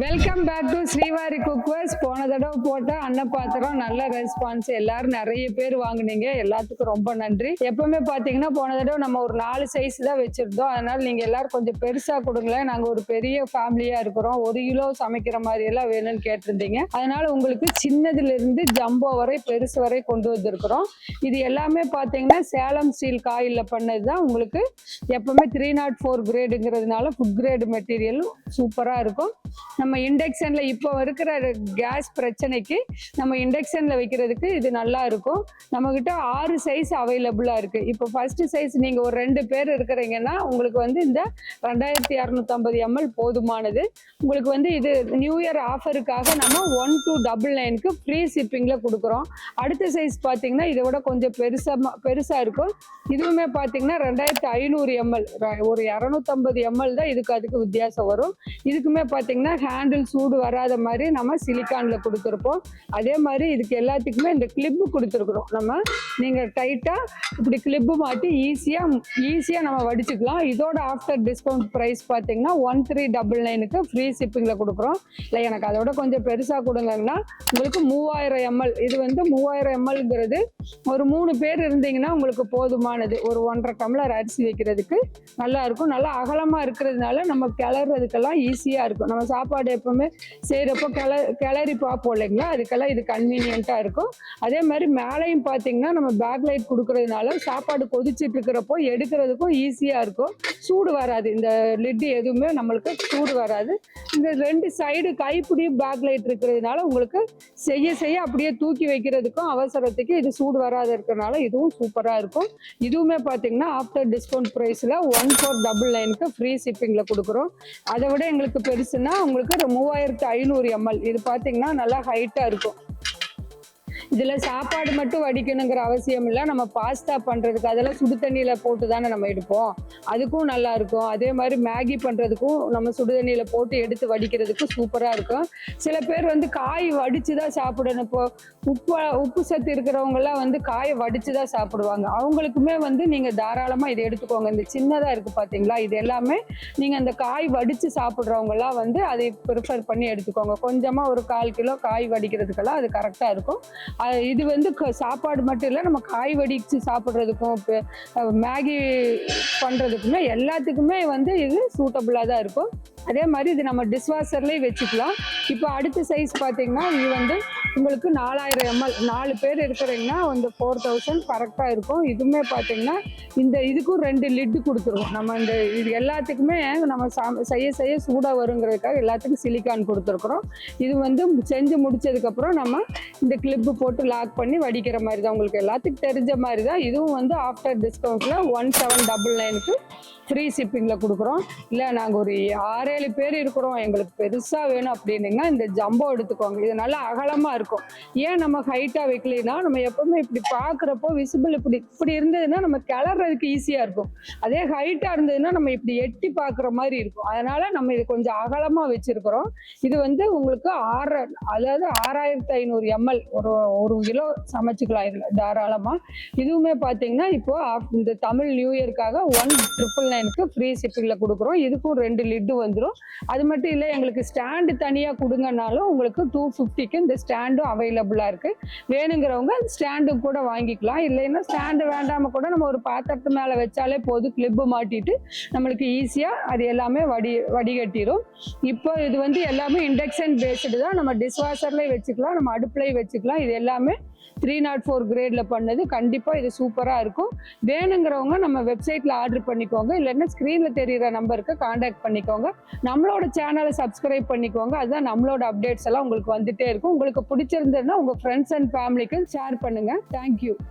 Welcome back to Srivari cookwares. போன தடவை போட்ட அன்னப்பாத்திரம் நல்ல ரெஸ்பான்ஸ், எல்லாரும் நிறைய பேர் வாங்குனீங்க, எல்லாத்துக்கும் ரொம்ப நன்றி. எப்பவுமே பாத்தீங்கன்னா போன தடவை நம்ம ஒரு 4 சைஸ் தான் வச்சிருந்தோம், அதனால நீங்க எல்லாரும் கொஞ்சம் பெருசா கொடுங்களேன், நாங்க ஒரு பெரிய ஃபேமிலியா இருக்கிறோம், 1 கிலோ சமைக்கிற மாதிரி எல்லாம் வேணும்னு கேட்டிருந்தீங்க. அதனால உங்களுக்கு சின்னதுல இருந்து ஜம்போ வரை பெருசு வரை கொண்டு வந்திருக்கிறோம். இது எல்லாமே பாத்தீங்கன்னா சேலம் ஸ்டீல் காயில்ல பண்ணதுதான். உங்களுக்கு எப்பவுமே 304 கிரேடுங்கிறதுனால ஃபுட் கிரேடு மெட்டீரியலும் சூப்பரா இருக்கும். நம்ம இண்டக்ஷன்ல இப்போ இருக்கிற கேஸ் பிரச்சனைக்கு நம்ம இண்டக்ஷன்ல வைக்கிறதுக்கு இது நல்லா இருக்கும். நம்ம கிட்ட 6 சைஸ் அவைலபிளா இருக்கு. இப்போ ஃபர்ஸ்ட் சைஸ் நீங்க ஒரு 2 பேர் இருக்கிறீங்கன்னா உங்களுக்கு வந்து இந்த 2250 ml போதுமானது. உங்களுக்கு வந்து இது நியூ இயர் ஆஃபருக்காக நம்ம 1299க்கு ஃப்ரீ ஷிப்பிங்ல கொடுக்குறோம். அடுத்த சைஸ் பார்த்தீங்கன்னா இதை விட கொஞ்சம் பெருசா இருக்கும். இதுவுமே பார்த்தீங்கன்னா 2500 ml, ஒரு 250 ml தான் அதுக்கு வித்தியாசம் வரும். இதுக்குமே பார்த்தீங்கன்னா ஹேண்டில் சூடு வராத மாதிரி நம்ம சிலிக்கான்ல கொடுத்துருப்போம். அதே மாதிரி இதுக்கு எல்லாத்துக்குமே இந்த கிளிப்பு கொடுத்துருக்குறோம். நீங்க டைட்டா இப்படி கிளிப்பு மாட்டி ஈஸியா நம்ம வடிச்சுக்கலாம். இதோட ஆஃப்டர் டிஸ்கவுண்ட் பிரைஸ் பார்த்தீங்கன்னா 1399க்கு ஃப்ரீ ஷிப்பிங்ல கொடுக்குறோம். இல்லை எனக்கு அதோட கொஞ்சம் பெருசா கொடுங்கன்னா உங்களுக்கு 3000 ml. இது வந்து 3000 mlங்கிறது ஒரு 3 பேர் இருந்தீங்கன்னா உங்களுக்கு போதுமானது. ஒரு 1.5 டம்ளர் அரிசி வைக்கிறதுக்கு நல்லா இருக்கும். நல்லா அகலமா இருக்கிறதுனால நம்ம கிளறதுக்கெல்லாம் ஈஸியா இருக்கும். நம்ம சாப்பாடு எப்பவுமே செய்யறப்போ கிளறி பார்ப்போம் இல்லைங்களா, அதுக்கெல்லாம் இது கன்வீனியன்ட்டா இருக்கும். அதே மாதிரி மேலையும் பார்த்தீங்கன்னா நம்ம பேக் லைட் கொடுக்கறதுனால சாப்பாடு கொதிச்சுட்டு இருக்கிறப்போ எடுக்கிறதுக்கும் ஈஸியா இருக்கும். சூடு வராது, இந்த லிட்டு எதுவுமே நம்மளுக்கு சூடு வராது. இந்த 2 சைடு கைப்பிடி பேக் லைட் இருக்கிறதுனால உங்களுக்கு செய்ய அப்படியே தூக்கி வைக்கிறதுக்கும் அவசரத்துக்கு இது சூடு வராது இருக்கிறதுனால இதுவும் சூப்பரா இருக்கும். இதுவுமே பார்த்தீங்கன்னா ஆஃப்டர் டிஸ்கவுண்ட் பிரைஸ்ல 1499க்கு ஃப்ரீ ஷிப்பிங்ல கொடுக்குறோம். அதை விட எங்களுக்கு பெருசுன்னா உங்களுக்கு 3500 ml. இது பார்த்தீங்கன்னா நல்லா ஹைட்டா இருக்கும். இதுல சாப்பாடு மட்டும் வடிக்கணுங்கிற அவசியம் இல்லை. நம்ம பாஸ்தா பண்றதுக்கு அதெல்லாம் சுடு தண்ணியில போட்டு தானே நம்ம எடுப்போம், அதுக்கும் நல்லா இருக்கும். அதே மாதிரி மேகி பண்றதுக்கும் நம்ம சுடு தண்ணியில போட்டு எடுத்து வடிக்கிறதுக்கும் சூப்பரா இருக்கும். சில பேர் வந்து காய் வடிச்சுதான் சாப்பிடணும். இப்போ உப்பு சத்து இருக்கிறவங்க எல்லாம் வந்து காயை வடிச்சுதான் சாப்பிடுவாங்க. அவங்களுக்குமே வந்து நீங்க தாராளமா இதை எடுத்துக்கோங்க. இந்த சின்னதா இருக்கு பாத்தீங்களா, இது எல்லாமே நீங்க அந்த காய் வடிச்சு சாப்பிடுறவங்க எல்லாம் வந்து அதை ப்ரிஃபர் பண்ணி எடுத்துக்கோங்க. கொஞ்சமா ஒரு 1/4 கிலோ காய் வடிக்கிறதுக்கெல்லாம் அது கரெக்டா இருக்கும். இது வந்து சாப்பாடு மட்டும் இல்லை, நம்ம காய் வடிச்சு சாப்பிட்றதுக்கும் மேகி பண்றதுக்குமே எல்லாத்துக்குமே வந்து இது சூட்டபிளா தான் இருக்கும். அதே மாதிரி இது நம்ம டிஷ்வாஷர்லேயே வச்சுக்கலாம். இப்போ அடுத்த சைஸ் பார்த்தீங்கன்னா இது வந்து உங்களுக்கு 4000 ml. 4 பேர் இருக்கிறீங்கன்னா வந்து 4000 கரெக்டாக இருக்கும். இதுவுமே பார்த்தீங்கன்னா இதுக்கும் 2 லிட்டு கொடுத்துருவோம். நம்ம இது எல்லாத்துக்குமே நம்ம செய்ய சூடாக வருங்கிறதுக்காக எல்லாத்துக்கும் சிலிக்கான் கொடுத்துருக்குறோம். இது வந்து செஞ்சு முடிச்சதுக்கப்புறம் நம்ம இந்த கிளிப்பு போட்டு லாக் பண்ணி வடிக்கிற மாதிரி தான். உங்களுக்கு எல்லாத்துக்கும் தெரிஞ்ச மாதிரி தான். இதுவும் வந்து ஆஃப்டர் டிஸ்கவுண்ட்ல 1799க்கு ஃப்ரீ ஷிப்பிங்ல கொடுக்குறோம். இல்லை நாங்கள் ஒரு 6-7 பேர் இருக்கிறோம், எங்களுக்கு பெருசா வேணும் அப்படின்னீங்கன்னா இந்த ஜம்போ எடுத்துக்கோங்க. இது நல்லா அகலமா இருக்கும். ஏன் நம்ம ஹைட்டா வைக்கலைன்னா நம்ம எப்பவுமே இப்படி பாக்குறப்போ விசிபிள் இப்படி இருந்ததுன்னா நம்ம கிளறதுக்கு ஈஸியா இருக்கும். அதே ஹைட்டா இருந்ததுன்னா நம்ம இப்படி எட்டி பாக்குற மாதிரி இருக்கும். அதனால நம்ம இது கொஞ்சம் அகலமா வச்சிருக்கிறோம். இது வந்து உங்களுக்கு 6500 ml, ஒரு கிலோ சமைச்சுக்கலாம் இதுல தாராளமா. இதுவுமே பாத்தீங்கன்னா இப்போ இந்த தமிழ் நியூ இயர்க்காக 1999க்கு ஃப்ரீ ஷிப்பிங்ல கொடுக்குறோம். இதுக்கும் 2 லிட்டு வந்துடும். அது மட்டும் இல்லை, எங்களுக்கு ஸ்டாண்டு தனியா கொடுங்கனாலும் உங்களுக்கு 250க்கு இந்த ஸ்டாண்டும் அவைலபிளா இருக்கு. வேணுங்கிறவங்க ஸ்டாண்டும் கூட வாங்கிக்கலாம். இல்லைன்னா ஸ்டாண்டு வேண்டாம கூட நம்ம ஒரு பாத்திரத்து மேல வச்சாலே போதும், கிளிப்பு மாட்டிட்டு நம்மளுக்கு ஈஸியா அது எல்லாமே வடிகட்டிடும். இப்போ இது வந்து எல்லாமே இண்டக்ஷன் பேஸ்டு தான். நம்ம டிஷ்வாஷர்லயே வச்சுக்கலாம், நம்ம அடுப்புலயே வச்சுக்கலாம். இது எல்லாமே 304 கிரேட்ல பண்ணது. கண்டிப்பா இது சூப்பரா இருக்கும். வேணுங்கிறவங்க நம்ம வெப்சைட்ல ஆர்டர் பண்ணிக்கோங்க, இல்லைன்னா ஸ்கிரீன்ல தெரியுற நம்பருக்கு கான்டாக்ட் பண்ணிக்கோங்க. நம்மளோட சேனலை சப்ஸ்கிரைப் பண்ணிக்கோங்க. அதுதான் நம்மளோட அப்டேட்ஸ் எல்லாம் உங்களுக்கு வந்துட்டே இருக்கும். உங்களுக்கு பிடிச்சிருந்ததுன்னா உங்க ஃப்ரெண்ட்ஸ் அண்ட் ஃபேமிலிக்கு ஷேர் பண்ணுங்க. தேங்க்யூ.